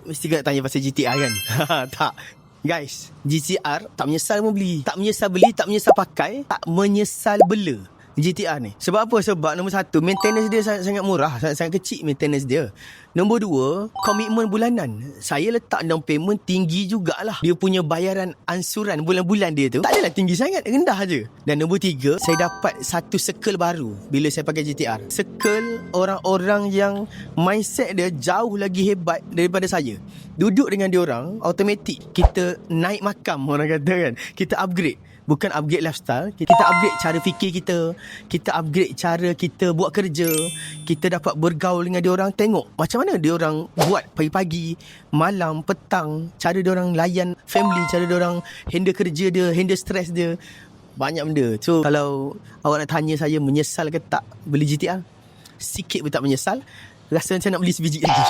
mesti kena tanya pasal GTR kan? Tak. Guys, GTR tak menyesal pun beli. Tak menyesal beli, tak menyesal pakai, tak menyesal bela GTR ni. Sebab apa? Sebab nombor satu, maintenance dia sangat murah, sangat kecil maintenance dia. Nombor dua, komitmen bulanan. Saya letak down payment tinggi jugalah. Dia punya bayaran ansuran bulan-bulan dia tu tak adalah tinggi sangat, rendah je. Dan nombor tiga, saya dapat satu circle baru bila saya pakai GTR. Circle orang-orang yang mindset dia jauh lagi hebat daripada saya. Duduk dengan diorang, automatik kita naik makam, orang kata kan. Kita upgrade. Bukan upgrade lifestyle, kita upgrade cara fikir kita, kita upgrade cara kita buat kerja, kita dapat bergaul dengan diorang. Tengok macam mana diorang buat pagi-pagi, malam, petang, cara diorang layan family, cara diorang handle kerja dia, handle stress dia. Banyak benda. So kalau awak nak tanya saya menyesal ke tak beli GTR, sikit pun tak menyesal. Rasa macam nak beli sebiji lagi.